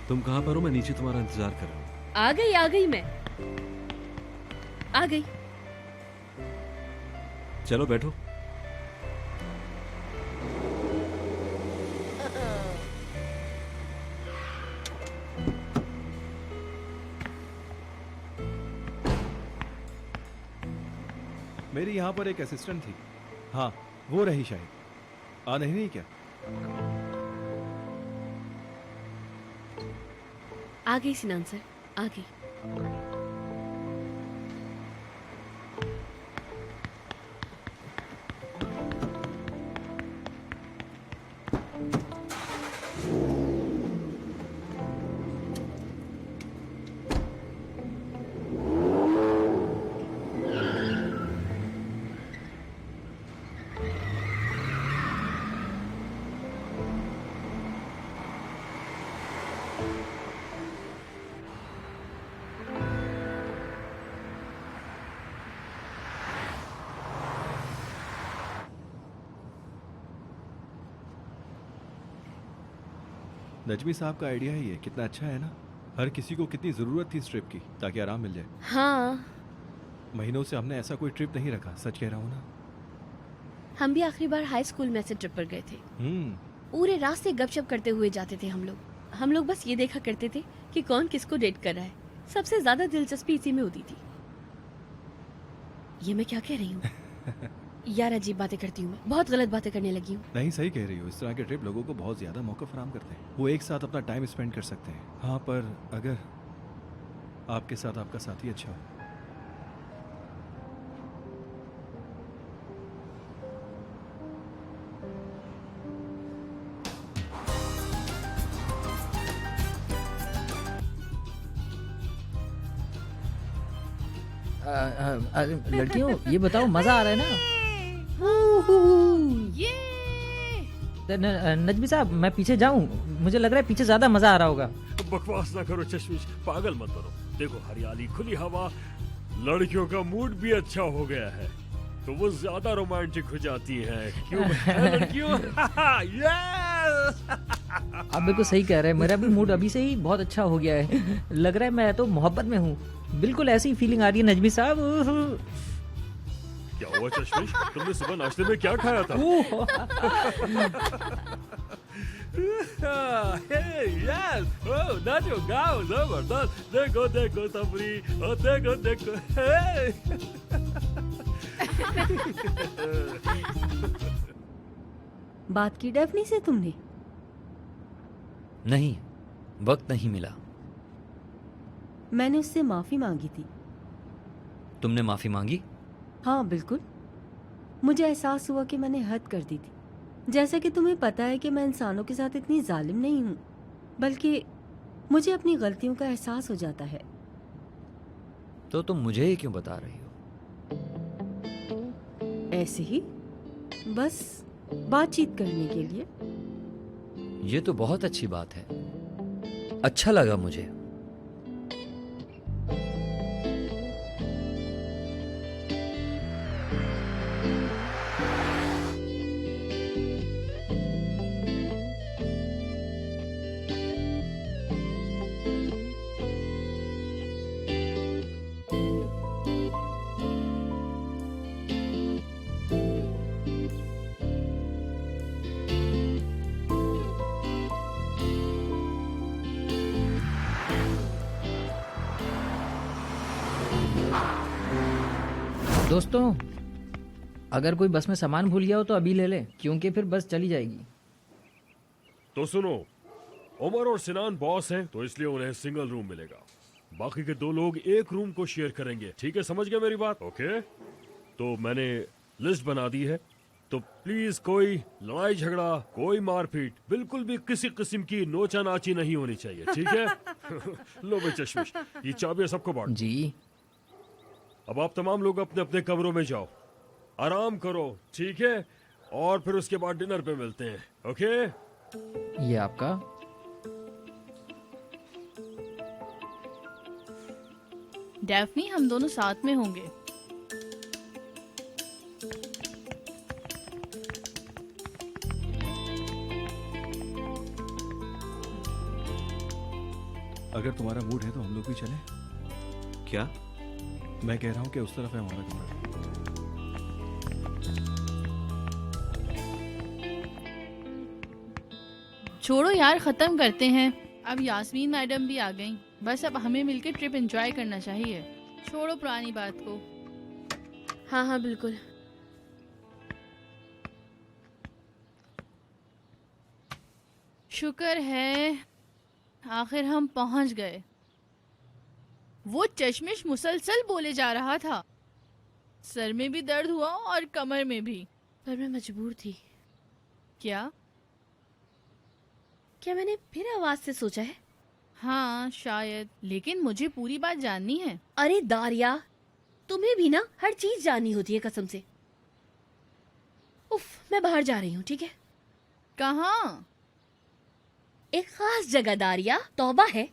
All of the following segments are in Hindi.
तुम कहाँ पर हो? मैं नीचे तुम्हारा इंतजार कर रहा हूँ। आ गई मैं आ गई। चलो बैठो। मेरी यहाँ पर एक असिस्टेंट थी। हाँ, वो रही शायद। आ नहीं क्या? आ गई सिनान सर, आ गई। नजमी साहब का आइडिया ही है, कितना अच्छा है ना। हर किसी को कितनी ज़रूरत थी इस ट्रिप की, ताकि आराम मिल जाए। हाँ, महीनों से हमने ऐसा कोई ट्रिप नहीं रखा, सच कह रहा हूँ ना। हम भी आखिरी बार हाई स्कूल में ऐसे ट्रिप पर गए थे। पूरे रास्ते गपशप करते हुए जाते थे हम लोग बस ये देखा करते थे कि कौन किसको डेट कर रहा है। सबसे ज्यादा दिलचस्पी इसी में होती थी। ये मैं क्या कह रही हूँ? यार अजीब बातें करती हूँ मैं, बहुत गलत बातें करने लगी हूँ। नहीं, सही कह रही हो। इस तरह के ट्रिप लोगों को बहुत ज़्यादा मौका फराहम करते हैं। वो एक साथ अपना टाइम स्पेंड कर सकते हैं। हाँ, पर अगर आपके साथ आपका साथी अच्छा हो। लड़कियों, ये बताओ, मजा आ रहा है ना? नजमी साहब, मैं पीछे जाऊं? मुझे लग रहा है पीछे ज्यादा मजा आ रहा होगा। बकवास ना करो चश्मिश, पागल मत बनो। देखो, हरियाली, खुली हवा, लड़कियों का मूड भी अच्छा हो गया है तो वो ज्यादा रोमांटिक हो जाती हैं। क्यों लड़कियों? यस! आप बिल्कुल सही कह रहे हैं। मेरा भी मूड अभी से ही बहुत अच्छा हो गया है। लग रहा है मैं तो मोहब्बत में हूँ। बिल्कुल ऐसी फीलिंग आ रही है नजमी साहब। क्या हुआ चश्मिश? तुमने सुबह नाश्ते में क्या खाया था? यस! ओह, नाचो, गाओ, जबरदस्त। देखो देखो सबरी, ओ देखो देखो। बात की डेफनी से तुमने? नहीं, वक्त नहीं मिला। मैंने उससे माफी मांगी थी। तुमने माफी मांगी? हाँ बिल्कुल। मुझे एहसास हुआ कि मैंने हद कर दी थी। जैसा कि तुम्हें पता है कि मैं इंसानों के साथ इतनी जालिम नहीं हूँ, बल्कि मुझे अपनी गलतियों का एहसास हो जाता है। तो तुम मुझे ही क्यों बता रही हो? ऐसे ही, बस बातचीत करने के लिए। ये तो बहुत अच्छी बात है। अच्छा लगा मुझे। दोस्तों, अगर कोई बस में सामान भूल गया हो तो अभी ले ले, क्योंकि फिर बस चली जाएगी। तो सुनो, उमर और सिनान बॉस हैं तो इसलिए उन्हें सिंगल रूम मिलेगा। बाकी के 2 लोग एक रूम को शेयर करेंगे। ठीक है, समझ गया मेरी बात? ओके, तो मैंने लिस्ट बना दी है, तो प्लीज कोई लड़ाई झगड़ा, कोई मारपीट, बिल्कुल भी किसी किस्म की नोचा नाची नहीं होनी चाहिए। ठीक है? लो भाई चश्मिश, ये चाबियां सबको बांट। जी। अब आप तमाम लोग अपने अपने कमरों में जाओ, आराम करो, ठीक है? और फिर उसके बाद डिनर पे मिलते हैं। ओके? ये आपका। डेफनी, हम दोनों साथ में होंगे। अगर तुम्हारा मूड है तो हम लोग भी चलें। क्या? मैं कह रहा हूँ कि उस तरफ है हमारा कमरा। छोड़ो यार, खत्म करते हैं। अब यास्मीन मैडम भी आ गई, बस अब हमें मिलकर ट्रिप एंजॉय करना चाहिए। छोड़ो पुरानी बात को। हाँ हाँ बिल्कुल। शुक्र है आखिर हम पहुंच गए। वो चश्मिश मुसलसल बोले जा रहा था, सर में भी दर्द हुआ और कमर में भी। पर मैं मजबूर थी। क्या? क्या मैंने फिर आवाज से सोचा है? हाँ शायद, लेकिन मुझे पूरी बात जाननी है। अरे दारिया, तुम्हें भी ना हर चीज जाननी होती है कसम से। उफ, मैं बाहर जा रही हूँ, ठीक है? कहाँ? एक खास जगह दारिया, तौबा है।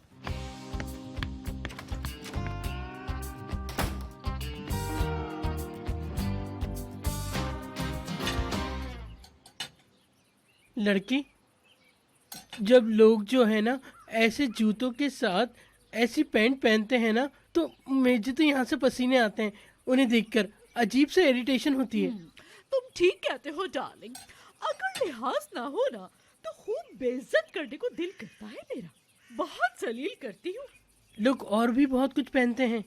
लड़की, जब लोग जो है ना ऐसे जूतों के साथ ऐसी पैंट पहनते हैं ना, तो मुझे तो यहाँ से पसीने आते हैं उन्हें देखकर। अजीब से इरिटेशन होती है। तुम ठीक कहते हो डार्लिंग। अगर लिहाज ना हो ना तो खूब बेइज्जत करने को दिल करता है मेरा। बहुत जलील करती हूँ। लोग और भी बहुत कुछ पहनते हैं।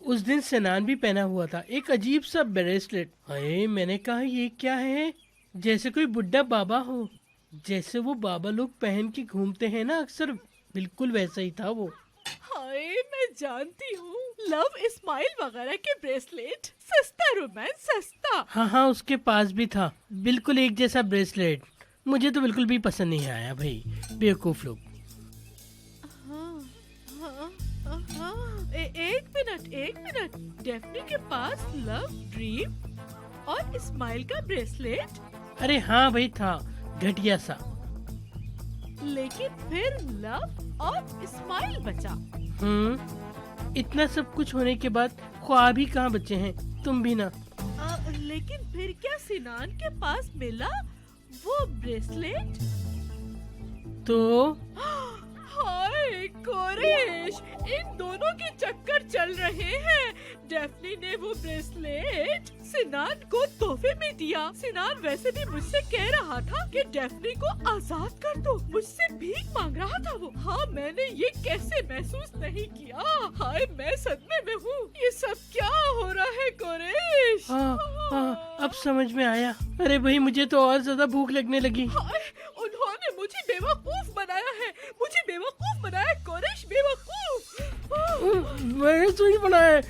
उस दिन सनान भी पहना हुआ था, एक अजीब सा ब्रेसलेट। अरे मैंने कहा ये क्या है, जैसे कोई बुड्ढा बाबा हो, जैसे वो बाबा लोग पहन के घूमते हैं ना अक्सर, बिल्कुल वैसा ही था वो। हाय, मैं जानती हूँ, लव इस्माइल वगैरह के ब्रेसलेट। सस्ता रोमांस, सस्ता। हाँ हाँ, उसके पास भी था बिल्कुल एक जैसा ब्रेसलेट। मुझे तो बिल्कुल भी पसंद नहीं आया भाई, बेवकूफ लोग। एक मिनट। डेफनी के पास लव, ड्रीम और इस्माइल का ब्रेसलेट। अरे हाँ भाई, था घटिया सा। लेकिन फिर लव और इस्माइल बचा। इतना सब कुछ होने के बाद ख्वाब ही कहाँ बचे हैं, तुम भी ना। लेकिन फिर क्या सिनान के पास मिला वो ब्रेसलेट? तो हाय कोरेश, इन दोनों के चक्कर चल रहे हैं। डेफनी ने वो ब्रेसलेट सिनान को तोहफे में दिया। सिनान वैसे भी मुझसे कह रहा था कि डेफनी को आजाद कर दो, मुझसे भीख मांग रहा था वो। हाँ, मैंने ये कैसे महसूस नहीं किया। हाय, मैं सदमे में हूँ। ये सब क्या हो रहा है कोरेश? हाँ, अब समझ में आया। अरे भाई, मुझे तो और ज्यादा भूख लगने लगी। हाय, उन्होंने मुझे बेवकूफ बनाया है। मुझे बेवकूफ बनाया कोरेश, बेवकूफ। मैंने तो ही बनाया है,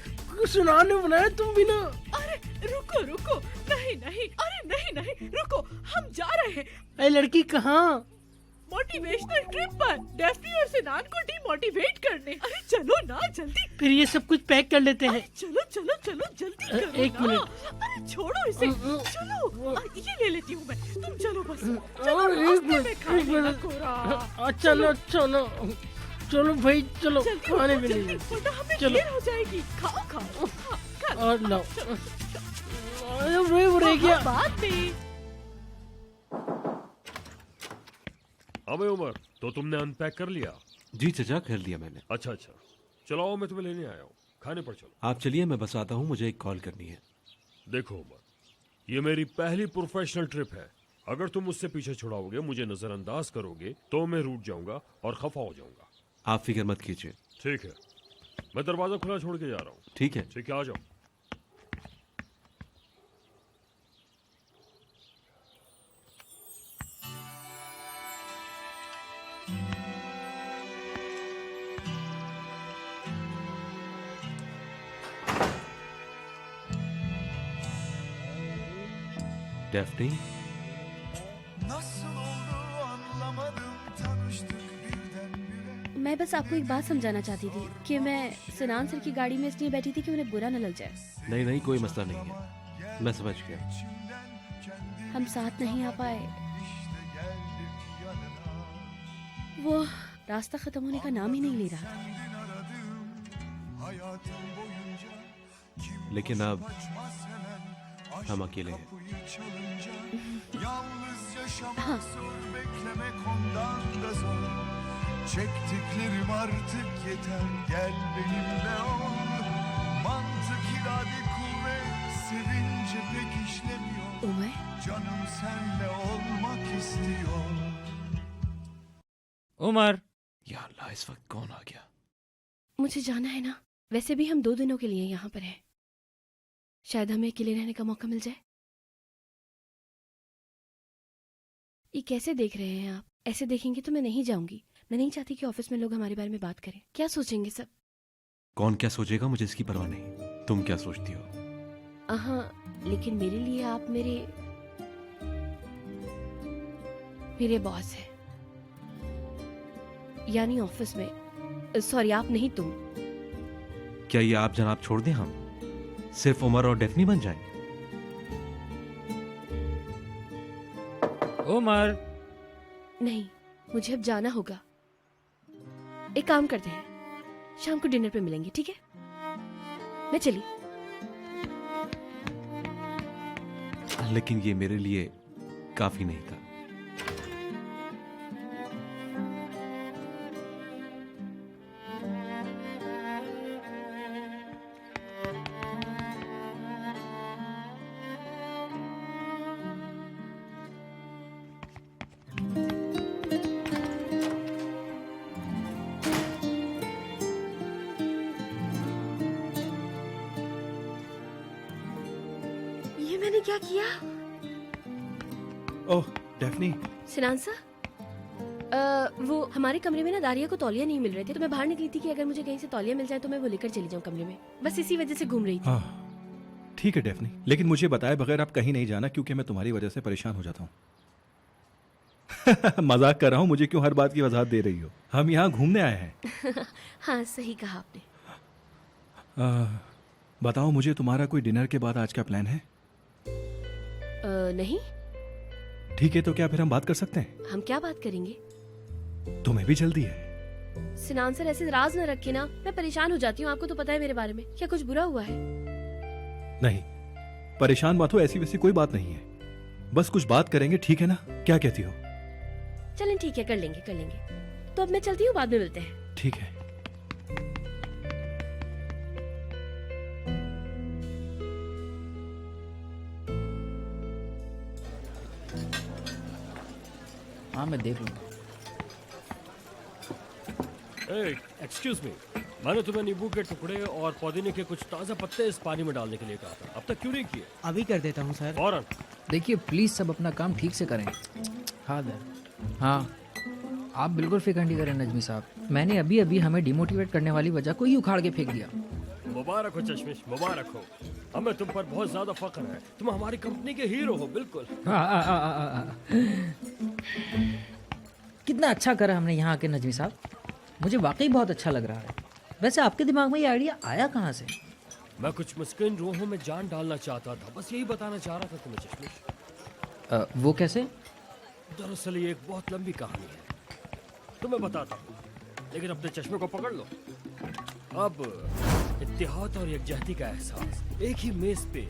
सुनान ने बनाया, तुम भी ना। अरे रुको, नहीं, अरे नहीं, रुको, हम जा रहे हैं। अरे लड़की, कहाँ? मोटिवेशनल ट्रिप पर, डेफनी और सिनान को डिमोटिवेट करने। अरे चलो ना जल्दी। फिर ये सब कुछ पैक कर लेते हैं। चलो जल्दी करो एक ना। मिनट। अरे छोड़ो इसे, चलो ये ले लेती हूँ मैं, तुम चलो बस। चलो एक रास्ते में मिनट। खाने ना कोरा। अच्छा ना, चलो भाई, चलो जल्दी खाने उठो, भी जल्दी, नहीं। वरना हमें चलो। देर हो जाएगी। खाओ खा लो। और लाओ। अरे वो रह गया। बाद में। अबे उमर, तो तुमने अनपैक कर लिया? जी चचा, कर लिया मैंने। अच्छा, चलो आओ, मैं तुम्हें लेने आया हूँ। खाने पर चलो। आप चलिए, मैं बस आता हूँ, मुझे एक कॉल करनी है। देखो उमर, ये मेरी पहली प्रोफेशनल ट्रिप है। अगर तुम मुझसे पीछे छुड़ाओगे, मुझे नजरअंदाज करोगे, तो मैं रूठ जाऊंगा और खफा हो जाऊंगा। आप फिक्र मत कीजिए। ठीक है, मैं दरवाजा खुला छोड़ के जा रहा हूँ। ठीक है। ठीक है, आ जाओ। डेफ्नी, मैं बस आपको एक बात समझाना चाहती थी कि मैं सिनान सर की गाड़ी में इसलिए बैठी थी कि उन्हें बुरा न लग जाए। नहीं, कोई मसला नहीं है, मैं समझ गया। हम साथ नहीं आ पाए, वो रास्ता खत्म होने का नाम ही नहीं ले रहा था। लेकिन अब हम अकेले हैं। हाँ। Çektiklerim artık yeter, gel benimle ol. Mantık, irade, kuvvet sevince pek işlemiyor. Umar, Canım senle olmak istiyor. Umar, या अल्लाह, इस वक्त कौन आ गया? मुझे जाना है ना। वैसे भी हम 2 दिनों के लिए यहाँ पर हैं। शायद हमें अकेले रहने का मौका मिल जाए। ये कैसे देख रहे हैं आप? ऐसे देखेंगे तो मैं नहीं जाऊंगी। मैं नहीं चाहती कि ऑफिस में लोग हमारे बारे में बात करें। क्या सोचेंगे सब? कौन क्या सोचेगा मुझे इसकी परवाह नहीं। तुम क्या सोचती हो? हाँ, लेकिन मेरे लिए आप मेरे बॉस हैं। यानी ऑफिस में। सॉरी, आप नहीं, तुम। क्या ये आप जनाब छोड़ दें, हम सिर्फ उमर और डेफनी बन जाएं? उमर, नहीं, मुझे अब जाना होगा। एक काम करते हैं, शाम को डिनर पे मिलेंगे, ठीक है? मैं चली। लेकिन ये मेरे लिए काफी नहीं था। ये मैंने क्या किया? ओह डेफनी, सिनान सर, वो हमारे कमरे में ना दारिया को तौलिया नहीं मिल रहे थे, तो मैं बाहर निकली थी कि अगर मुझे कहीं से तौलिया मिल जाए तो मैं वो लेकर चली जाऊं कमरे में। बस इसी वजह से घूम रही थी। हाँ ठीक है डेफनी, लेकिन मुझे बताए बगैर आप कहीं नहीं जाना, क्योंकि मैं तुम्हारी वजह से परेशान हो जाता हूँ। मजाक कर रहा हूँ, मुझे क्यों हर बात की वजाहत दे रही हो? हम यहाँ घूमने आए हैं। हाँ, सही कहा आपने। बताओ मुझे, तुम्हारा कोई डिनर के बाद आज का प्लान है? नहीं। ठीक है, तो क्या फिर हम बात कर सकते हैं? हम क्या बात करेंगे? तुम्हें भी जल्दी है? सिनान सर, ऐसे राज न रखे ना, मैं परेशान हो जाती हूँ। आपको तो पता है मेरे बारे में। क्या कुछ बुरा हुआ है? नहीं, परेशान मत हो, ऐसी वैसी कोई बात नहीं है। बस कुछ बात करेंगे, ठीक है ना? क्या कहती हो? चलें, ठीक है, कर लेंगे। तो अब मैं चलती हूँ, बाद में मिलते हैं। ठीक है। हाँ मैं देख लूँगा। एक्सक्यूज मी, मैंने तुम्हें नींबू के टुकड़े और पुदीने के कुछ ताज़ा पत्ते इस पानी में डालने के लिए कहा था। अब तक क्यों नहीं किए? अभी कर देता हूँ सर। फौरन। देखिए प्लीज़ सब अपना काम ठीक से करें। हाँ सर। हाँ, आप बिल्कुल फिक्र नहीं करें नजमी साहब। मैंने अभी अभी हमें डिमोटिवेट करने वाली वजह को ही उखाड़ के फेंक दिया। मुबारक हो चश्मिश, मुबारक हो। हमें तुम पर बहुत ज्यादा फख्र है। तुम हमारी कंपनी के हीरो हो। बिल्कुल। कितना अच्छा करा हमने यहाँ आके नजमी साहब, मुझे वाकई बहुत अच्छा लग रहा है। वैसे आपके दिमाग में ये आइडिया आया कहाँ से? मैं कुछ मिस्किन रूहों में जान डालना चाहता था, बस यही बताना चाह रहा था तुम्हें चश्मिश। वो कैसे? दरअसल ये एक बहुत लंबी कहानी है, तुम्हें बताता हूँ, लेकिन अपने चश्मे को पकड़ लो। अब इत्तेहाद और यकजहती का एहसास, एक ही मेज पे,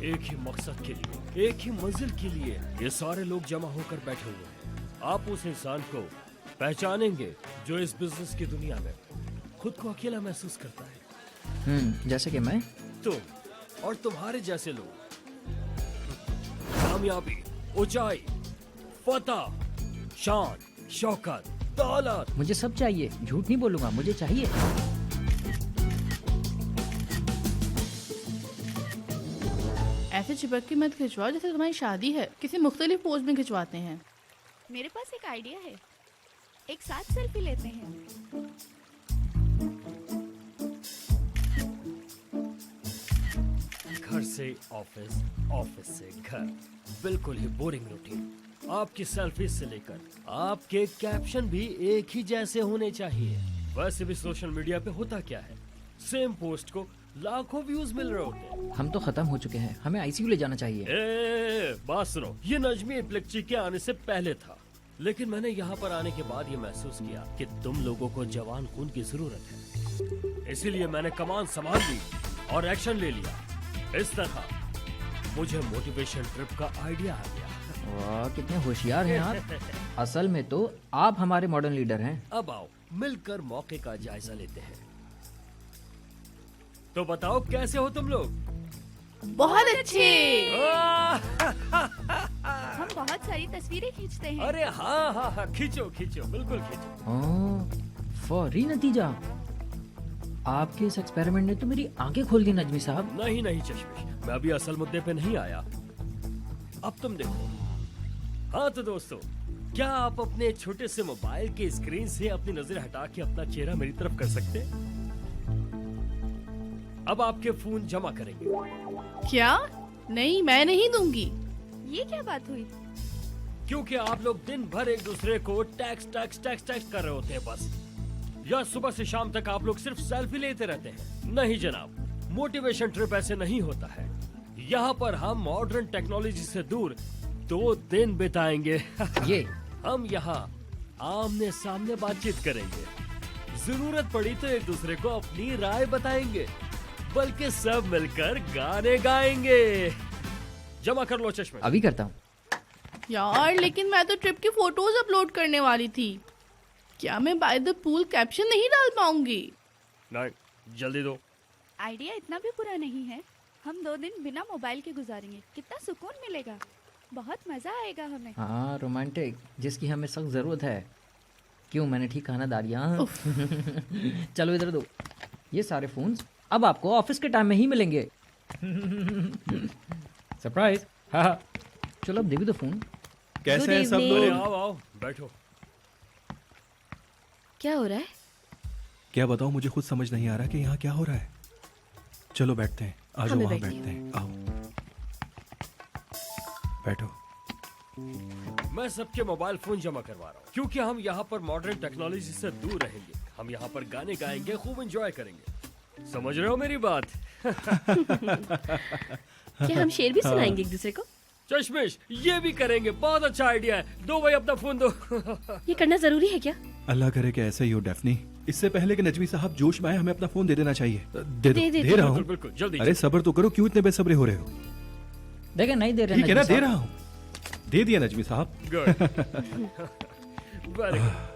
एक ही मकसद के लिए, एक ही मंजिल के लिए ये सारे लोग जमा होकर बैठे हुए हैं। आप उस इंसान को पहचानेंगे जो इस बिजनेस की दुनिया में खुद को अकेला महसूस करता है। जैसे कि मैं? तुम और तुम्हारे जैसे लोग। कामयाबी, ऊंचाई, फतह, शान, शौकत, दौलत, मुझे सब चाहिए। झूठ नहीं बोलूंगा, मुझे चाहिए। ऐसे चिपक के मत खिंचवाओ जैसे तुम्हारी शादी है। किसी मुख्तलिफ पोज में खिंचवाते हैं। मेरे पास एक आइडिया है, एक साथ सेल्फी लेते हैं। घर से ऑफिस, ऑफिस से घर, बिल्कुल ही बोरिंग रूटीन। आपकी सेल्फी से लेकर आपके कैप्शन भी एक ही जैसे होने चाहिए। वैसे भी सोशल मीडिया पे होता क्या है, सेम पोस्ट को लाखों व्यूज मिल रहे होते हैं। हम तो खत्म हो चुके हैं, हमें आईसीयू ले जाना चाहिए। बात सुनो, ये नजमी इप्लेक्ची के आने से पहले था, लेकिन मैंने यहाँ पर आने के बाद ये महसूस किया कि तुम लोगों को जवान खून की जरूरत है। इसीलिए मैंने कमान संभाल ली और एक्शन ले लिया। इस तरह मुझे मोटिवेशन ट्रिप का आइडिया आ गया। वाह कितने होशियार हैं आप। असल में तो आप हमारे मॉडर्न लीडर हैं। अब आओ मिलकर मौके का जायजा लेते हैं। तो बताओ कैसे हो तुम लोग? बहुत अच्छे। हम बहुत सारी तस्वीरें खींचते हैं। अरे हाँ हाँ हाँ, खींचो खींचो, बिल्कुल खींचो। फौरी नतीजा। आपके इस एक्सपेरिमेंट ने तो मेरी आंखें खोल दी नजमी साहब। नहीं नहीं चश्मिश, मैं अभी असल मुद्दे पे नहीं आया। अब तुम देखो। हाँ तो दोस्तों, क्या आप अपने छोटे से मोबाइल के स्क्रीन से अपनी नजर हटा के अपना चेहरा मेरी तरफ कर सकते हैं? अब आपके फोन जमा करेंगे। क्या? नहीं, मैं नहीं दूंगी। ये क्या बात हुई? क्योंकि आप लोग दिन भर एक दूसरे को टेक्स्ट टेक्स्ट टेक्स्ट टेक्स्ट कर रहे होते हैं बस, या सुबह से शाम तक आप लोग सिर्फ सेल्फी लेते रहते हैं। नहीं जनाब, मोटिवेशन ट्रिप ऐसे नहीं होता है। यहाँ पर हम मॉडर्न टेक्नोलॉजी से दूर 2 दिन बिताएंगे। ये हम यहाँ आमने सामने बातचीत करेंगे, जरूरत पड़ी तो एक दूसरे को अपनी राय बताएंगे, बल्कि सब मिलकर गाने गाएंगे। जमा कर लो चश्मे। अभी करता हूँ। यार लेकिन मैं तो ट्रिप की फोटोज अपलोड करने वाली थी। क्या मैं बाय द पूल कैप्शन नहीं डाल पाऊंगी? नहीं, जल्दी दो। आइडिया इतना भी बुरा नहीं है। हम 2 दिन बिना मोबाइल के गुजारेंगे। कितना सुकून मिलेगा। बहुत मजा आएगा हमें। हाँ रोमांटिक, जिसकी हमें सख्त जरूरत है। क्यों, मैंने ठीक कहा ना दारिया? चलो इधर दो। ये सारे फोन्स अब आपको ऑफिस के टाइम में ही मिलेंगे। सरप्राइज। हाँ चलो अब दे भी दो फोन। कैसे हैं सब अरे लोग? आओ आओ बैठो। क्या हो रहा है? क्या बताऊं, मुझे खुद समझ नहीं आ रहा कि यहाँ क्या हो रहा है। चलो बैठते हैं, आ जाओ हमें वहाँ बैठिए। बैठते हैं। आओ बैठो। मैं सबके मोबाइल फोन जमा करवा रहा हूँ, क्योंकि हम यहाँ पर मॉडर्न टेक्नोलॉजी से दूर रहेंगे। हम यहाँ पर गाने गाएंगे, खूब एंजॉय करेंगे। समझ रहे हो मेरी बात? क्या हम शेर भी सुनाएंगे एक दूसरे को? चश्मिश, ये भी करेंगे। बहुत अच्छा आइडिया है। दो भाई अपना फोन दो। ये करना जरूरी है क्या? अल्लाह करे कि ऐसा ही हो डेफनी। इससे पहले कि नजमी साहब जोश में आए, हमें अपना फोन दे देना चाहिए। दे दे रहा हूँ। बिल्कुल जल्दी। अरे सब्र तो करो, क्यों इतने बेसब्रे हो रहे हो? देखे नहीं दे रहे। ठीक है ना, दे रहा हूँ। दे दिया नजमी साहब। गुड। Very good.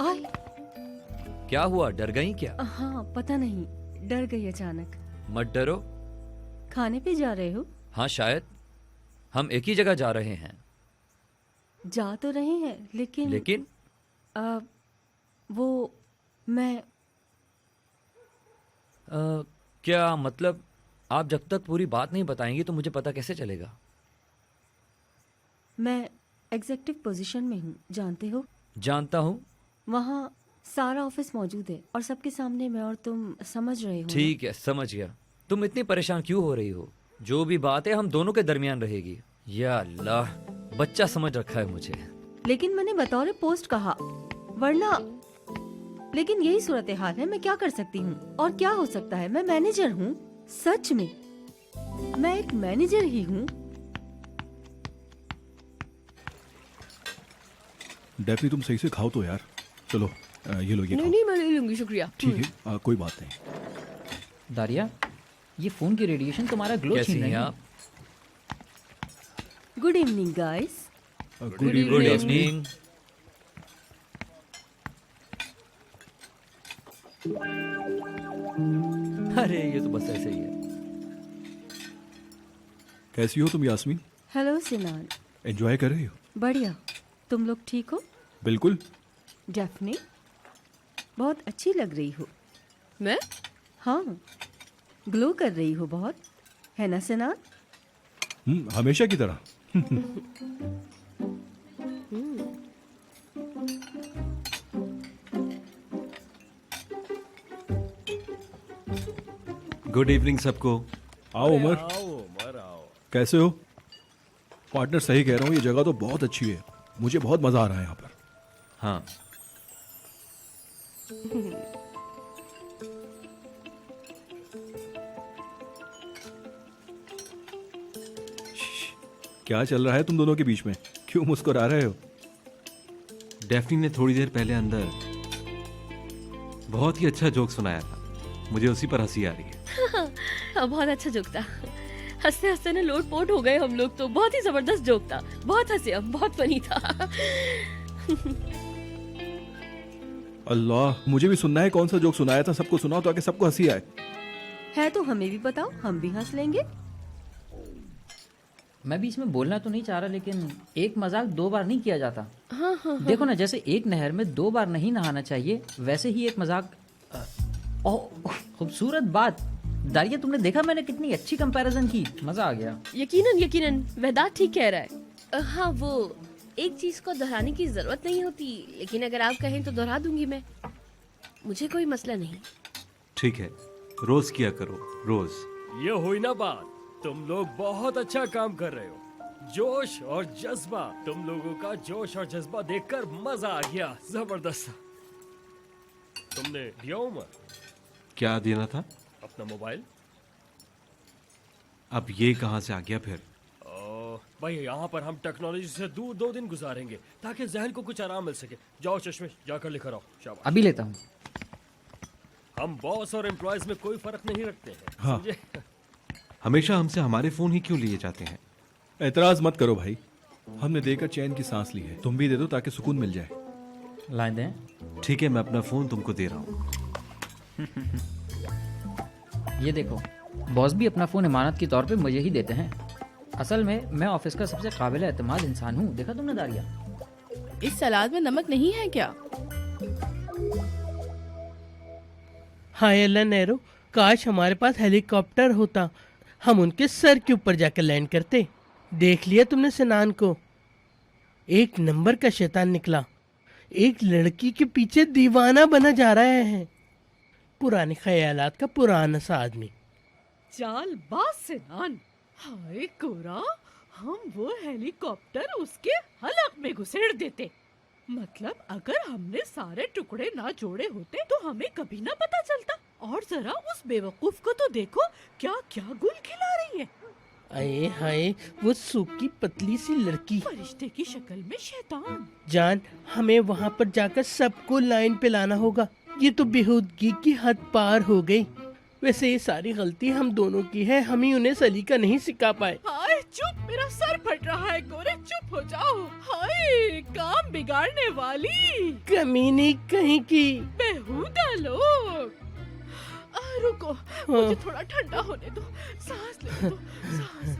आए। क्या हुआ, डर गई क्या? हाँ पता नहीं, डर गई अचानक। मत डरो। खाने पे जा रहे हो? हाँ शायद। हम एक ही जगह जा रहे हैं। जा तो रहे हैं लेकिन लेकिन वो मैं क्या मतलब? आप जब तक पूरी बात नहीं बताएंगी तो मुझे पता कैसे चलेगा? मैं एग्जेक्टिव पोजीशन में हूँ, जानते हो? जानता हूँ। वहाँ सारा ऑफिस मौजूद है और सबके सामने मैं और तुम समझ रहे हो। ठीक है, समझ गया। तुम इतनी परेशान क्यों हो रही हो? जो भी बात है हम दोनों के दरमियान रहेगी। या अल्लाह, बच्चा समझ रखा है मुझे। लेकिन मैंने बतौर पोस्ट कहा, वरना लेकिन यही सूरत हाल है। मैं क्या कर सकती हूँ? और क्या हो सकता है? मैं मैनेजर हूँ, सच में मैं एक मैनेजर ही हूँ। डेफनी तुम सही से खाओ तो यार। चलो ये लो, ये नहीं खाओ। नहीं, मैं ले लूंगी, शुक्रिया। ठीक है, कोई बात नहीं। दारिया, ये फोन की रेडिएशन तुम्हारा ग्लो कैसी छीन रही हैं है। आप? Good evening guys. Good good evening. अरे ये तो बस ऐसे ही है। कैसी हो तुम यास्मीन? हेलो सिनान। एंजॉय कर रही हो? बढ़िया। तुम लोग ठीक हो? बिल्कुल। डेफनी, बहुत अच्छी लग रही हो। मैं? हाँ, ग्लो कर रही हो बहुत, है ना सिनान? हमेशा की तरह। गुड इवनिंग सबको। आओ उमर। आओ उमर, आओ। कैसे हो? पार्टनर सही कह रहा हूँ, ये जगह तो बहुत अच्छी है। मुझे बहुत मजा आ रहा है यहाँ पर। हाँ, क्या चल रहा है तुम दोनों के बीच में? क्यों मुस्कुरा रहे हो? डेफनी ने थोड़ी देर पहले अंदर बहुत ही अच्छा जोक सुनाया था, मुझे उसी पर हंसी आ रही है। हाँ, बहुत अच्छा जोक था। हंसते हंसते ना लोट पोट हो गए हम लोग तो। बहुत ही जबरदस्त जोक था, बहुत हंसे हम, बहुत फनी था। अल्लाह, मुझे भी सुनना है कौन सा जोक सुनाया था। सबको सुनाओ ताकि सबको हंसी आए। है तो हमें भी बताओ, हम भी हंस लेंगे। मैं बीच में बोलना तो नहीं चाह रहा, लेकिन एक मजाक 2 बार नहीं किया जाता। हाँ हाँ देखो ना, जैसे एक नहर में 2 बार नहीं नहाना चाहिए, वैसे ही एक मजाक। ओह, खूबसूरत बात। दारिया, तुमने देखा मैंने कितनी अच्छी कंपैरिजन की, मजा आ गया। यकीनन यकीनन, वेदांत ठीक कह रहा है। हाँ, वो एक चीज को दोहराने की जरूरत नहीं होती, लेकिन अगर आप कहें तो दोहरा दूंगी मैं, मुझे कोई मसला नहीं। ठीक है, रोज किया करो, रोज। ये हुई ना बात। तुम लोग बहुत अच्छा काम कर रहे हो। जोश और जज्बा, तुम लोगों का जोश और जज्बा देखकर मजा आ गया, जबरदस्त। तुमने दिया उमर क्या देना था? अपना मोबाइल। अब ये कहाँ से आ गया फिर? भाई, यहाँ पर हम टेक्नोलॉजी से दूर 2 दिन गुजारेंगे ताकि जहन को कुछ आराम मिल सके। जाओ चश्मे, जाकर लेकर आओ। शाबाश। अभी लेता हूँ। हम बॉस और एम्प्लॉयज में कोई फर्क नहीं रखते हैं। हाँ। समझे? हमेशा हमसे हमारे फोन ही क्यों लिए जाते हैं? एतराज मत करो भाई, हमने देकर चैन की सांस ली है। तुम भी दे दो ताकि सुकून मिल जाए। ला दें। ठीक है, मैं अपना फोन तुमको दे रहा हूँ। ये देखो, बॉस भी अपना फोन इमानत के तौर पे मुझे ही देते हैं। असल में मैं ऑफिस का सबसे काबिल एतमाद इंसान हूँ। देखा तुमने दारिया? इस सलाद में नमक नहीं है क्या? हाय अल्लाह नेहरू, काश हमारे पास हेलीकॉप्टर होता, हम उनके सर के ऊपर जाकर लैंड करते। देख लिया तुमने सिनान को? एक नंबर का शैतान निकला। एक लड़की के पीछे दीवाना बना जा रहा है। पुराने ख्यालात का पुराना सा आदमी। चालबाज सिनान। हाय कोरा, हम वो हेलीकॉप्टर उसके हलक में घुसेड़ देते। मतलब अगर हमने सारे टुकड़े ना जोड़े होते तो हमें कभी ना पता चलता। और जरा उस बेवकूफ को तो देखो, क्या क्या गुल खिला रही है। अये हाय, वो सूखी पतली सी लड़की, फरिश्ते की शक्ल में शैतान। जान, हमें वहाँ पर जाकर सबको लाइन पे लाना होगा। ये तो बेहूदगी की हद पार हो गई। वैसे ये सारी गलती हम दोनों की है, हम ही उन्हें सलीका नहीं सिखा पाए। हाय चुप, मेरा सर फट रहा है गोरे, चुप हो जाओ। हाय, काम बिगाड़ने वाली कमीनी कहीं की। बेहुदा लोग। रुको, मुझे थोड़ा ठंडा होने दो, सांस लेने दो, सांस।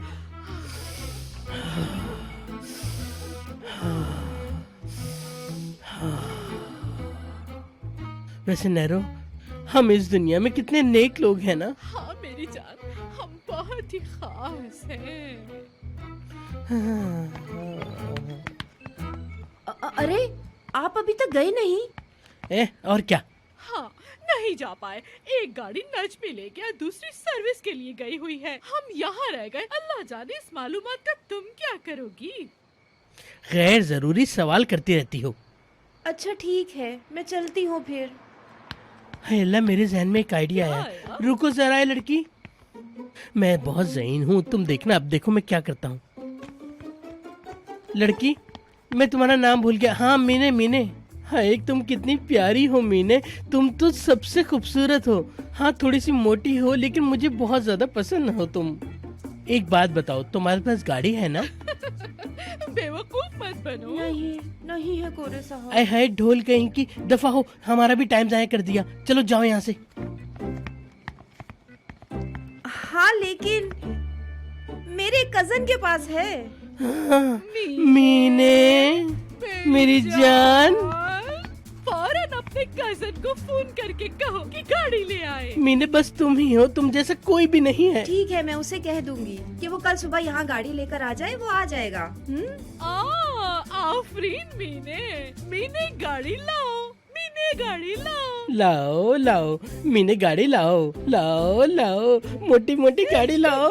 वैसे नैरो, हम इस दुनिया में कितने नेक लोग हैं ना। हाँ मेरी जान, हम बहुत ही खास हैं। अरे, आप अभी तक गए नहीं? और क्या? हाँ, नहीं जा पाए। एक गाड़ी नजमी ले गया, दूसरी सर्विस के लिए गई हुई है। हम यहाँ रह गए। अल्लाह जाने इस मालूमात का तुम क्या करोगी? गैर जरूरी सवाल करती रहती हो। अच्छा ठीक है, मैं चलती हूँ फिर। हाय अल्लाह, मेरे जहन में एक आइडिया आया। रुको जरा, लड़की, मैं बहुत ज़हीन हूँ, तुम देखना। अब देखो मैं क्या करता हूँ। लड़की, मैं तुम्हारा नाम भूल गया। हाँ, मीने। मीने, हाय तुम कितनी प्यारी हो मीने, तुम तो सबसे खूबसूरत हो। हाँ, थोड़ी सी मोटी हो, लेकिन मुझे बहुत ज्यादा पसंद हो तुम। एक बात बताओ, तुम्हारे पास गाड़ी है ना? बेवकूफ मत बनो। नहीं है कोरे साहब। आए हाय, ढोल कहीं की, दफा हो, हमारा भी टाइम जाया कर दिया। चलो जाओ यहाँ से। हाँ, लेकिन मेरे कजन के पास है। हाँ, मीने, मेरी जान। फौरन अपने कजन को फोन करके कहो कि गाड़ी ले आए। मीने, बस तुम ही हो, तुम जैसा कोई भी नहीं है। ठीक है, मैं उसे कह दूंगी कि वो कल सुबह यहाँ गाड़ी लेकर आ जाए, वो आ जाएगा। आफरीन मीने। मीने गाड़ी लाओ, मीने गाड़ी लाओ। लाओ लाओ मीने, गाड़ी लाओ, लाओ लाओ, मोटी मोटी गाड़ी लाओ।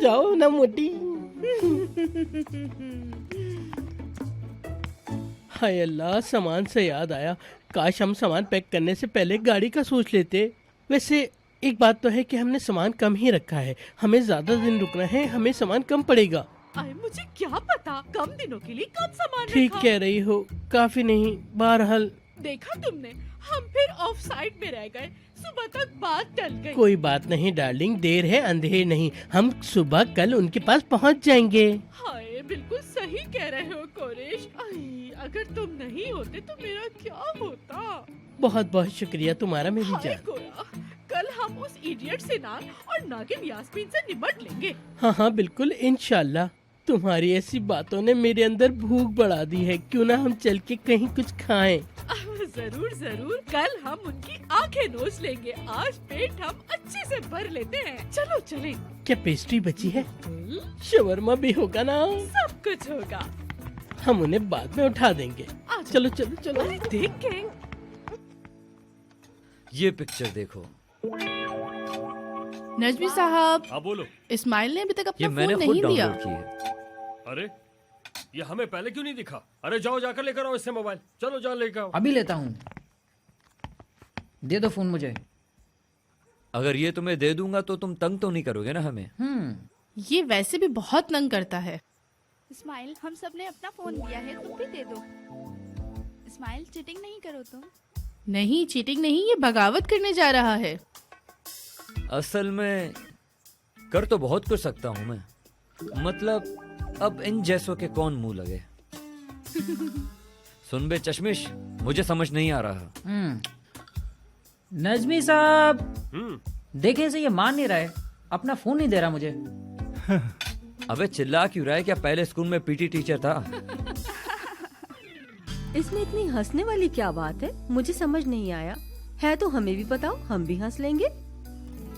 जाओ ना मोटी। हाय अल्लाह, सामान से याद आया, काश हम सामान पैक करने से पहले गाड़ी का सोच लेते। वैसे एक बात तो है कि हमने सामान कम ही रखा है, हमें ज्यादा दिन रुकना है, हमें सामान कम पड़ेगा। अरे मुझे क्या पता, कम दिनों के लिए कम सामान ठीक रखा। कह रही हो, काफी नहीं, बहरहाल। देखा तुमने, हम फिर ऑफ साइड में रह गए। सुबह तक बात टल गई। कोई बात नहीं डार्लिंग, देर है अंधेर नहीं। हम सुबह कल उनके पास पहुंच जाएंगे। हाय, बिल्कुल सही कह रहे हो कोरेश। आई, अगर तुम नहीं होते तो मेरा क्या होता। बहुत बहुत शुक्रिया तुम्हारा मेरी हाय जान। गोरा, कल हम उस इडियट सिनान और नागिन यास्मीन से निपट लेंगे। हाँ हाँ बिल्कुल, इंशाल्लाह। तुम्हारी ऐसी बातों ने मेरे अंदर भूख बढ़ा दी है। क्यों ना हम चल के कहीं कुछ खाएं। जरूर जरूर, कल हम उनकी आंखें नोच लेंगे। आज पेट हम अच्छे से भर लेते हैं। चलो चलें। क्या पेस्ट्री बची है? शवरमा भी होगा ना? सब कुछ होगा। हम उन्हें बाद में उठा देंगे। चलो चलो चलो। अरे देख के। ये पिक्चर देखो। नजमी साहब। हाँ बोलो। इस्माइल ने अभी तक ये अपना मैंने फोन खुद नहीं दिया। डाउनलोड की है। अरे ये हमें पहले क्यों नहीं दिखा? अरे जाओ जाकर लेकर आओ इससे मोबाइल। चलो जाओ लेकर आओ। अभी लेता हूँ, दे दो फोन मुझे। अगर ये तुम्हें दे दूंगा तो तुम तंग तो नहीं करोगे ना हमें? ये वैसे भी बहुत तंग करता है। इस्माइल, हम सब ने अपना फोन दिया है, तुम भी दे दो। इस्माइल, चीटिंग नहीं करो तुम। नहीं, चीटिंग नहीं, ये बगावत करने जा रहा है। असल में कर तो बहुत कुछ सकता हूँ मैं। मतलब अब इन जैसों के कौन मुंह लगे। सुन बे चश्मिश, मुझे समझ नहीं आ रहा। नजमी साहब, देखे से ये मान नहीं रहा है, अपना फोन नहीं दे रहा मुझे। अबे चिल्ला क्यों रहा है? क्या पहले स्कूल में पीटी टीचर था? इसमें इतनी हंसने वाली क्या बात है? मुझे समझ नहीं आया। है तो हमें भी बताओ, हम भी हंस लेंगे।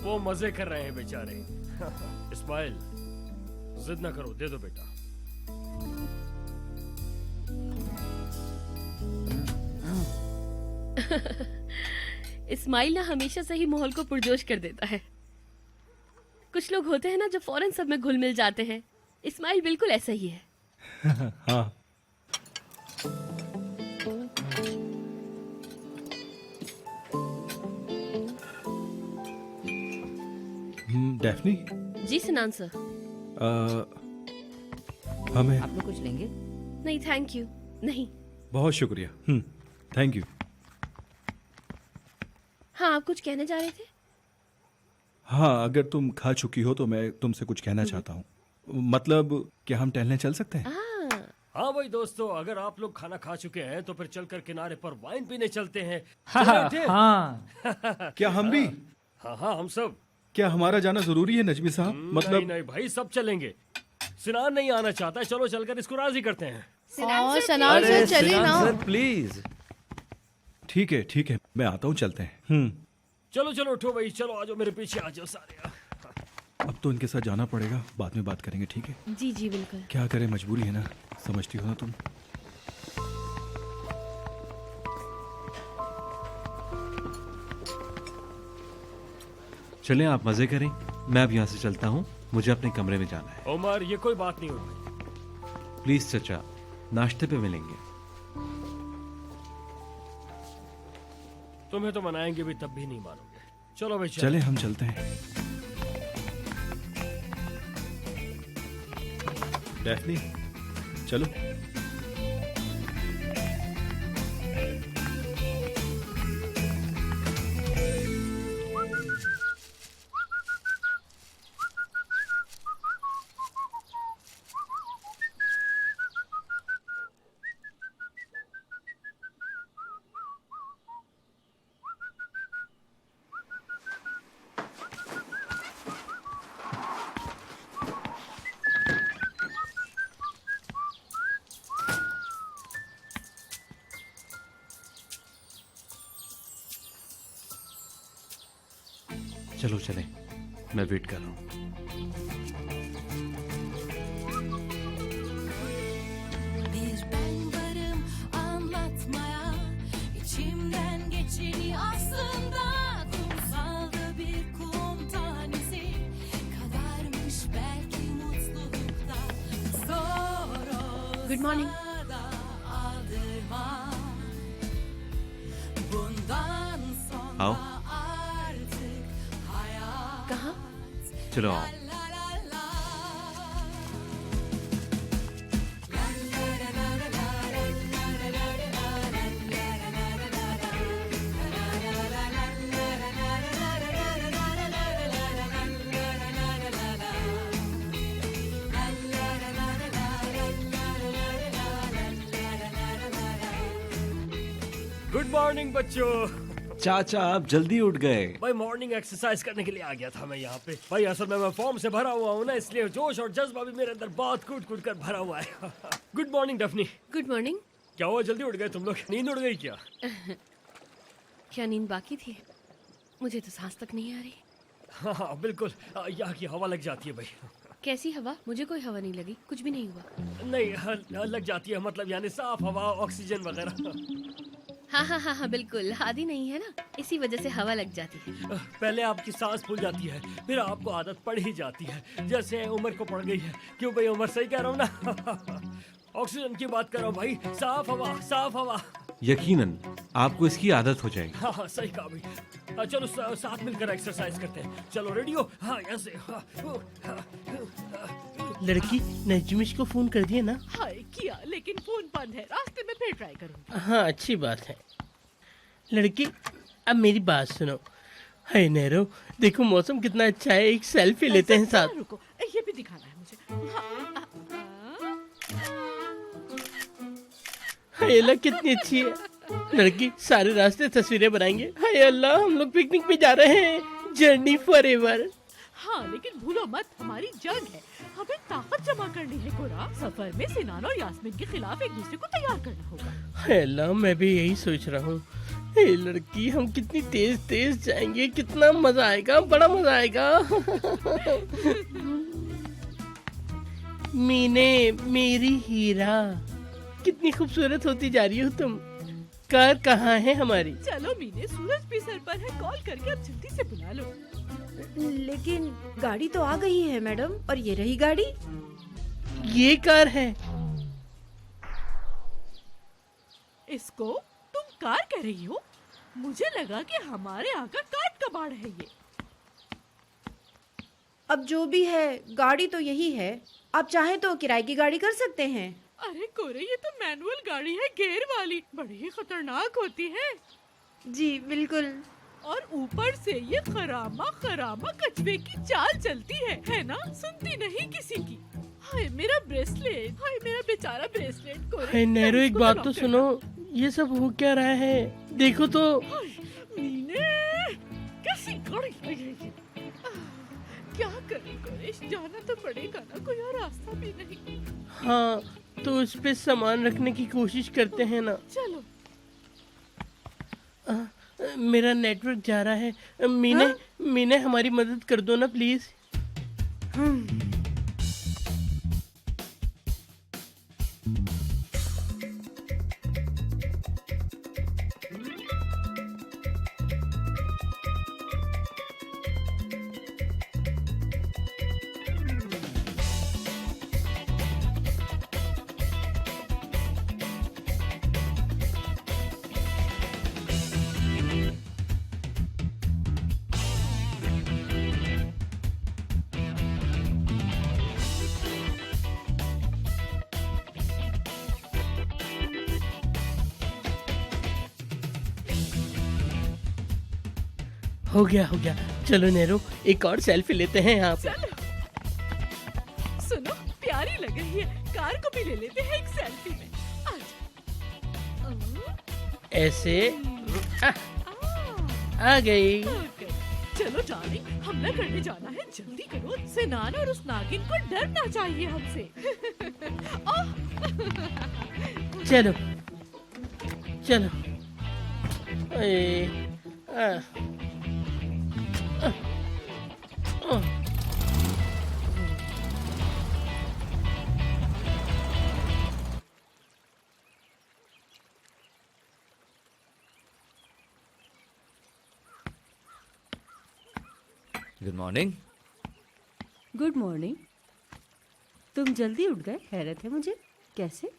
वो मजे कर रहे हैं बेचारे। इस्माइल, जिद ना करो, दे दो बेटा। इस्माइल ना हमेशा से ही माहौल को पुरजोश कर देता है। कुछ लोग होते हैं ना जो फौरन सब में घुल मिल जाते हैं। इस्माइल बिल्कुल ऐसा ही है। हाँ। डेफनी। जी सिनान सर। हमें आप लोग कुछ लेंगे? नहीं थैंक यू, नहीं। बहुत शुक्रिया। Thank you. हाँ, आप कुछ कहने जा रहे थे? हाँ, अगर तुम खा चुकी हो तो मैं तुमसे कुछ कहना चाहता हूँ। मतलब क्या हम टहलने चल सकते हैं? हाँ भाई दोस्तों, अगर आप लोग खाना खा चुके हैं तो फिर चलकर किनारे पर वाइन पीने चलते हैं। हाँ। क्या हम भी? हाँ हाँ, हम सब। क्या हमारा जाना जरूरी है नजमी साहब? मतलब नहीं नहीं भाई, सब चलेंगे। सिनान नहीं आना चाहता, चलो चलकर इसको राजी करते हैं। सनान सर चलिए ना। प्लीज। ठीक है, मैं आता हूँ, चलते हैं। चलो चलो उठो भाई, चलो आ जाओ मेरे पीछे, आ जाओ सारे। अब तो इनके साथ जाना पड़ेगा, बाद में बात करेंगे, ठीक है? जी जी बिल्कुल। क्या करें, मजबूरी है ना, समझती हो ना तुम। चलें, आप मजे करें, मैं अब यहाँ से चलता हूँ, मुझे अपने कमरे में जाना है। उमर, ये कोई बात नहीं होगी। प्लीज चचा, नाश्ते पे मिलेंगे। तुम्हें तो मनाएंगे भी तब भी नहीं मानोगे। चलो भाई चले, हम चलते हैं। डेफनी, चलो। चलो चलें, मैं वेट कर रहा हूँ। Bir ben varım anlatmaya, içimden geçeni aslında kumsalda bir kum tanesi kadarmış belki mutlulukta zor olsa Good morning. da aldırma bundan sonra आओ। artık hayat कहाँ? चलो आओ। मॉर्निंग बच्चों। चाचा आप जल्दी उठ गए। भाई मॉर्निंग एक्सरसाइज करने के लिए आ गया था मैं यहाँ पे। भाई असल में मैं फॉर्म से भरा हुआ हूँ ना, इसलिए जोश और जज्बा भी मेरे अंदर बहुत कूट कूट कर भरा हुआ है। Good morning Daphne. Good morning. क्या हुआ, जल्दी उठ गए तुम लोग? नींद उड़ गई क्या? क्या नींद बाकी थी? मुझे तो सांस तक नहीं आ रही। हाँ बिल्कुल, यहाँ की हवा लग जाती है भाई। कैसी हवा? मुझे कोई हवा नहीं लगी, कुछ भी नहीं हुआ। नहीं लग जाती है, मतलब यानी साफ हवा, ऑक्सीजन वगैरह। हाँ बिल्कुल, आदि नहीं है ना, इसी वजह से हवा लग जाती है। पहले आपकी सांस फूल जाती है, फिर आपको आदत पड़ ही जाती है, जैसे उम्र को पड़ गई है। क्यों भाई, उम्र सही कह रहा हूँ ना? ऑक्सीजन की बात कर रहा हूँ भाई, साफ हवा, साफ हवा। यकीनन आपको इसकी आदत हो जाएगी। हाँ सही कहा भाई। चलो साथ मिलकर एक्सरसाइज करते हैं। चलो रेडी हो? हाँ यहाँ से। लड़की नजमिश को फोन कर दिया ना? हाय किया, लेकिन फोन बंद है, रास्ते में फिर ट्राई करूंगी। हाँ अच्छी बात है। लड़की अब मेरी बात सुनो। हाय नैरो, देखो मौसम कितना अच्छा है, एक सेल्फी लेते हैं साथ। रुको, ये भी दिखाना है मुझे। हाय अल्लाह कितनी अच्छी है लड़की, सारे रास्ते तस्वीरें बनाएंगे। हाय अल्लाह, हम लोग पिकनिक पे जा रहे हैं, जर्नी फॉरएवर। हाँ लेकिन भूलो मत, हमारी जंग है, हमें ताकत जमा करनी है कोरा। सफर में सिनान और यास्मीन के खिलाफ एक दूसरे को तैयार करना होगा। हाय अल्लाह, मैं भी यही सोच रहा हूँ। हे लड़की, हम कितनी तेज तेज जाएंगे, कितना मजा आएगा, बड़ा मजा आएगा। मीने मेरी हीरा, कितनी खूबसूरत होती जा रही हो तुम। कार कहाँ है हमारी? चलो मीने, सूरज भी सर पर है, कॉल करके अब जल्दी से बुला लो। लेकिन गाड़ी तो आ गई है मैडम, और ये रही गाड़ी। ये कार है। इसको तुम कार कह रही हो? मुझे लगा कि हमारे यहाँ का काट कबाड़ है ये। अब जो भी है, गाड़ी तो यही है। आप चाहें तो किराए की गाड़ी कर सकते हैं। अरे कोरे, ये तो मैनुअल गाड़ी है, गेयर वाली, बड़ी ही खतरनाक होती है। जी बिल्कुल। और ऊपर से ये खरामा खरामा कछुए की चाल चलती है ना? सुनती नहीं किसी की। हाय मेरा ब्रेसलेट, हाय मेरा बेचारा ब्रेसलेट। कोरे, हाय नैरो, एक बात तो सुनो, ये सब हो क्या रहा है? देखो तो। मीने, कैसी गाड़ी है ये? क्या करें कोरेश, जाना तो पड़ेगा ना, कोई और रास्ता भी नहीं। हाँ तो इस पे सामान रखने की कोशिश करते हैं ना। चलो। मेरा नेटवर्क जा रहा है। मीने, हाँ? मीने हमारी मदद कर दो ना प्लीज। हो गया। चलो नेरो, एक और सेल्फी लेते हैं यहाँ पे। सुनो, प्यारी लग रही है, कार को भी ले लेते हैं एक सेल्फी में। ऐसे आ गई। चलो डार्लिंग, हमला करने जाना है, जल्दी करो। सिनान और उस नागिन को डरना चाहिए हमसे। चलो चलो। Good morning. Good morning. तुम जल्दी उठ गए, हैरत है मुझे। कैसे?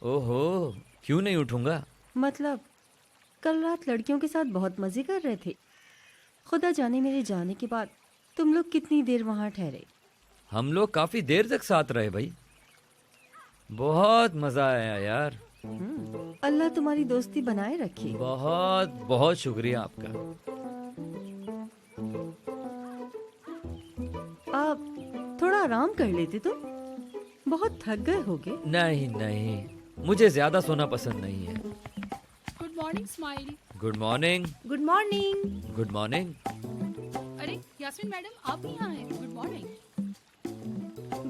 ओहो, क्यों नहीं उठूंगा? मतलब कल रात लड़कियों के साथ बहुत मजे कर रहे थे। खुदा जाने मेरे जाने के बाद तुम लोग कितनी देर वहाँ ठहरे। हम लोग काफी देर तक साथ रहे भाई, बहुत मजा आया यार। अल्लाह तुम्हारी दोस्ती बनाए रखे। बहुत बहुत शुक्रिया आपका। आप थोड़ा आराम कर लेते तो, बहुत थक गए होगे। नहीं नहीं, मुझे ज्यादा सोना पसंद नहीं है। Good morning smile. Good morning. Good morning. Good morning. अरे यास्मीन मैडम, आप भी यहाँ हैं। Good morning.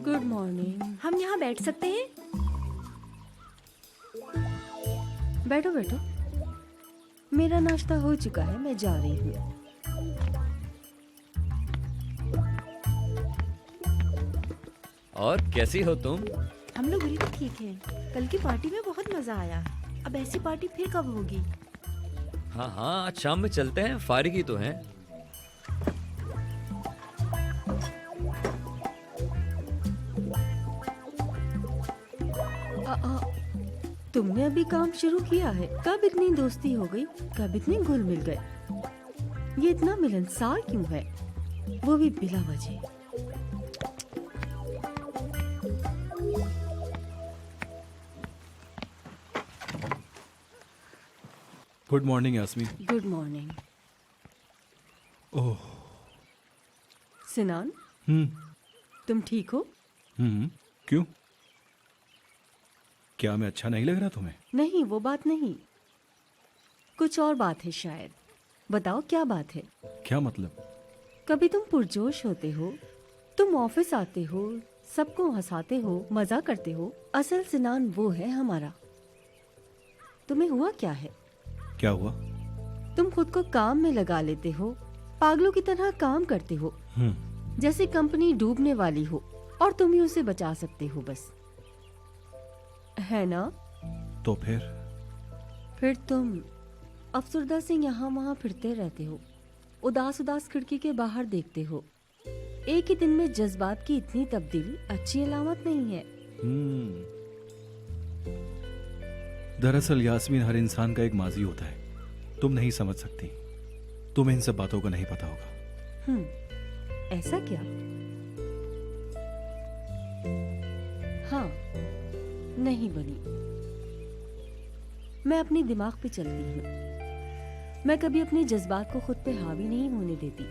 Good morning. हम यहाँ बैठ सकते हैं? बैठो बैठो। मेरा नाश्ता हो चुका है, मैं जा रही हूँ। और कैसी हो तुम? हम लोग बिल्कुल ठीक हैं। कल की पार्टी में बहुत मजा आया। अब ऐसी पार्टी फिर कब होगी? हाँ हाँ, आज शाम में चलते हैं, फारिग ही तो हैं। तुमने अभी काम शुरू किया है? कब इतनी दोस्ती हो गई, कब इतने घुल मिल गए? ये इतना मिलनसार क्यों है, वो भी बिला वजह? Good morning Yasmin. Good morning. Oh. Sinan, तुम ठीक हो? क्यों? क्या मैं अच्छा नहीं लग रहा तुम्हें? नहीं, वो बात नहीं, कुछ और बात है शायद। बताओ क्या बात है? क्या मतलब? कभी तुम पुरजोश होते हो, तुम ऑफिस आते हो, सबको हंसाते हो, मजा करते हो। असल सिनान वो है हमारा। तुम्हें हुआ क्या है? क्या हुआ? तुम खुद को काम में लगा लेते हो, पागलों की तरह काम करते हो, जैसे कंपनी डूबने वाली हो और तुम ही उसे बचा सकते हो बस, है ना? तो फिर तुम अफसरदा से यहाँ वहाँ फिरते रहते हो, उदास उदास खिड़की के बाहर देखते हो। एक ही दिन में जज्बात की इतनी तब्दीली अच्छी अलामत नहीं है। दरअसल यास्मीन, हर इंसान का एक माजी होता है, तुम नहीं समझ सकती। तुम्हें इन सब बातों का नहीं पता होगा। ऐसा क्या? हाँ, नहीं बनी। मैं अपने दिमाग पे चलती हूँ, मैं कभी अपने जज्बात को खुद पे हावी नहीं होने देती।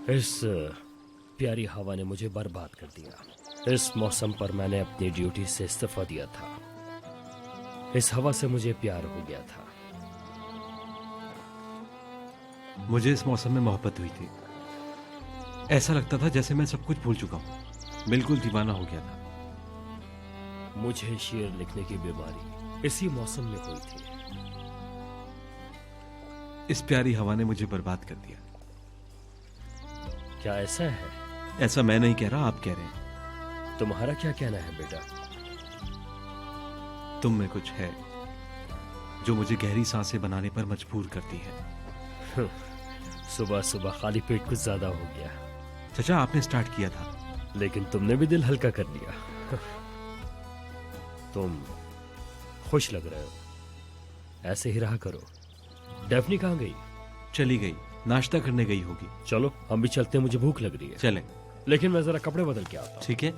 इस प्यारी हवा ने मुझे बर्बाद कर दिया। इस मौसम पर मैंने अपनी ड्यूटी से इस्तीफा दिया था। इस हवा से मुझे प्यार हो गया था। मुझे इस मौसम में मोहब्बत हुई थी। ऐसा लगता था जैसे मैं सब कुछ भूल चुका हूँ, बिल्कुल दीवाना हो गया था। मुझे शेर लिखने की बीमारी इसी मौसम में हुई थी। इस प्यारी हवा ने मुझे बर्बाद कर दिया। क्या ऐसा है? ऐसा मैं नहीं कह रहा, आप कह रहे हैं। तुम्हारा क्या कहना है बेटा? तुम में कुछ है जो मुझे गहरी सांसें बनाने पर मजबूर करती है। सुबह सुबह खाली पेट कुछ ज्यादा हो गया। चाचा, आपने स्टार्ट किया था, लेकिन तुमने भी दिल हल्का कर लिया। तुम खुश लग रहे हो, ऐसे ही रहा करो। डेफनी कहाँ गई? चली गई, नाश्ता करने गई होगी। चलो हम भी चलते हैं, मुझे भूख लग रही है। चलें। लेकिन मैं जरा कपड़े बदल के आता हूं। ठीक है।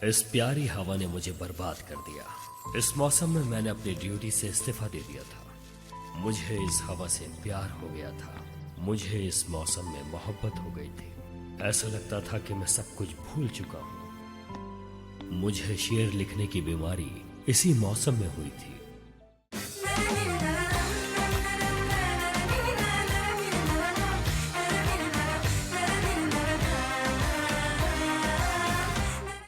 इस प्यारी हवा ने मुझे बर्बाद कर दिया। इस मौसम में मैंने अपनी ड्यूटी से इस्तीफा दे दिया था। मुझे इस हवा से प्यार हो गया था। मुझे इस मौसम में मोहब्बत हो गई थी। ऐसा लगता था कि मैं सब कुछ भूल चुका हूं। मुझे शेर लिखने की बीमारी इसी मौसम में हुई थी।